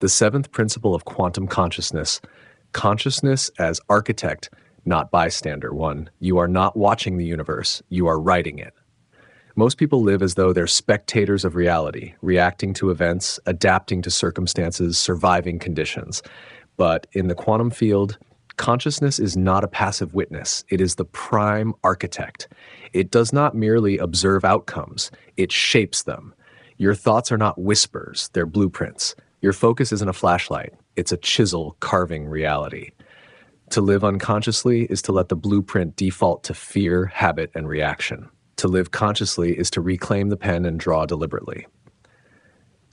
The seventh principle of quantum consciousness, consciousness as architect, not bystander. 1. You are not watching the universe, you are writing it. Most people live as though they're spectators of reality, reacting to events, adapting to circumstances, surviving conditions. But in the quantum field, consciousness is not a passive witness. It is the prime architect. It does not merely observe outcomes, it shapes them. Your thoughts are not whispers, they're blueprints. Your focus isn't a flashlight, it's a chisel carving reality. To live unconsciously is to let the blueprint default to fear, habit, and reaction. To live consciously is to reclaim the pen and draw deliberately.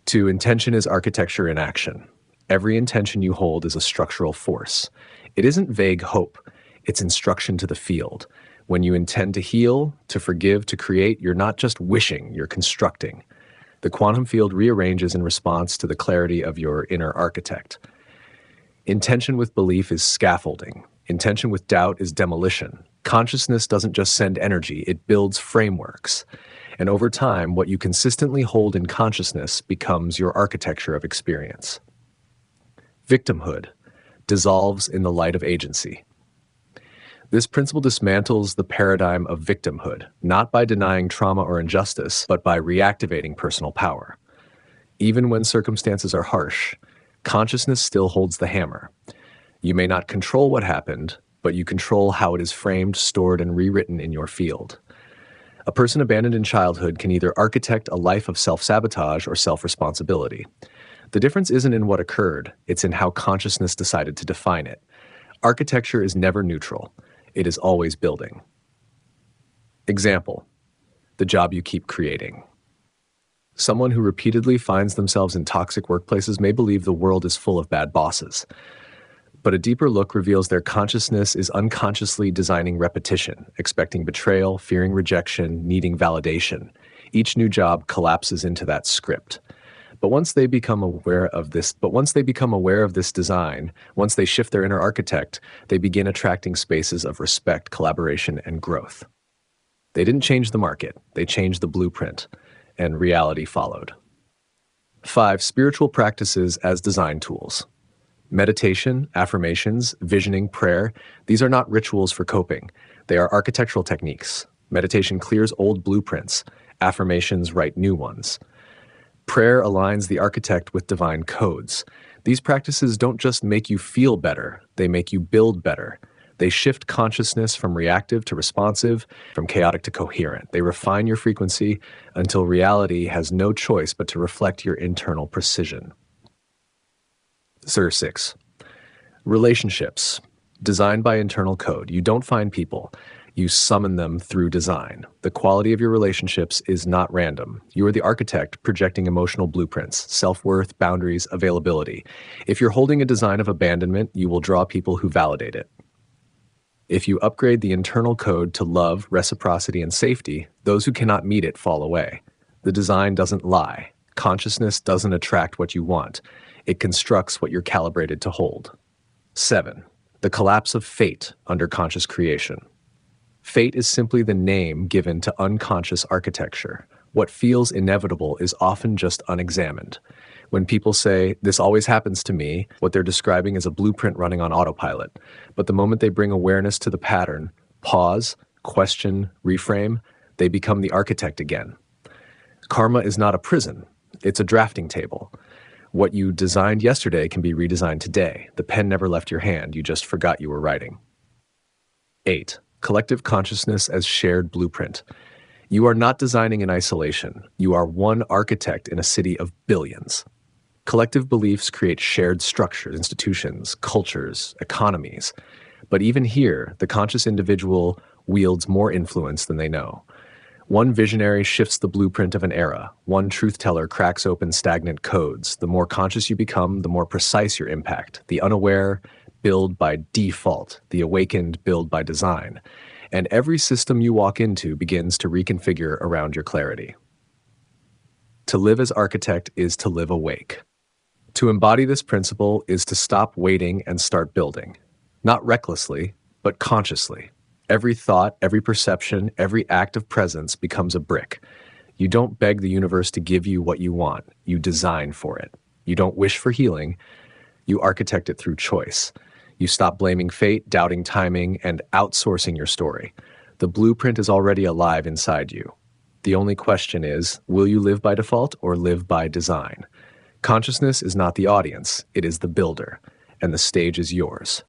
2. Intention is architecture in action. Every intention you hold is a structural force. It isn't vague hope, it's instruction to the field. When you intend to heal, to forgive, to create, you're not just wishing, you're constructing. The quantum field rearranges in response to the clarity of your inner architect. Intention with belief is scaffolding. Intention with doubt is demolition. Consciousness doesn't just send energy, it builds frameworks. And over time, what you consistently hold in consciousness becomes your architecture of experience. Victimhood dissolves in the light of agency. This principle dismantles the paradigm of victimhood, not by denying trauma or injustice, but by reactivating personal power. Even when circumstances are harsh, consciousness still holds the hammer. You may not control what happened, but you control how it is framed, stored, and rewritten in your field. A person abandoned in childhood can either architect a life of self-sabotage or self-responsibility. The difference isn't in what occurred, it's in how consciousness decided to define it. Architecture is never neutral. It is always building. Example: the job you keep creating. Someone who repeatedly finds themselves in toxic workplaces may believe the world is full of bad bosses. But a deeper look reveals their consciousness is unconsciously designing repetition, expecting betrayal, fearing rejection, needing validation. Each new job collapses into that script. But once they become aware of this design, once they shift their inner architect, they begin attracting spaces of respect, collaboration, and growth. They didn't change the market, they changed the blueprint, and reality followed. 5. Spiritual practices as design tools. Meditation, affirmations, visioning, prayer, these are not rituals for coping. They are architectural techniques. Meditation clears old blueprints. Affirmations write new ones. Prayer aligns the architect with divine codes. These practices don't just make you feel better, they make you build better. They shift consciousness from reactive to responsive, from chaotic to coherent. They refine your frequency until reality has no choice but to reflect your internal precision. 6. Relationships. Designed by internal code. You don't find people. You summon them through design. The quality of your relationships is not random. You are the architect projecting emotional blueprints, self-worth, boundaries, availability. If you're holding a design of abandonment, you will draw people who validate it. If you upgrade the internal code to love, reciprocity, and safety, those who cannot meet it fall away. The design doesn't lie. Consciousness doesn't attract what you want. It constructs what you're calibrated to hold. 7. The collapse of fate under conscious creation. Fate is simply the name given to unconscious architecture. What feels inevitable is often just unexamined. When people say, "This always happens to me," what they're describing is a blueprint running on autopilot. But the moment they bring awareness to the pattern, pause, question, reframe, they become the architect again. Karma is not a prison. It's a drafting table. What you designed yesterday can be redesigned today. The pen never left your hand. You just forgot you were writing. 8. Collective consciousness as shared blueprint. You are not designing in isolation. You are one architect in a city of billions. Collective beliefs create shared structures, institutions, cultures, economies. But even here, the conscious individual wields more influence than they know. One visionary shifts the blueprint of an era. One truth-teller cracks open stagnant codes. The more conscious you become, the more precise your impact. The unaware build by default. The awakened build by design. And every system you walk into begins to reconfigure around your clarity. To live as architect is to live awake. To embody this principle is to stop waiting and start building. Not recklessly, but consciously. Every thought, every perception, every act of presence becomes a brick. You don't beg the universe to give you what you want. You design for it. You don't wish for healing, you architect it through choice. You stop blaming fate, doubting timing, and outsourcing your story. The blueprint is already alive inside you. The only question is, will you live by default or live by design? Consciousness is not the audience, it is the builder, and the stage is yours.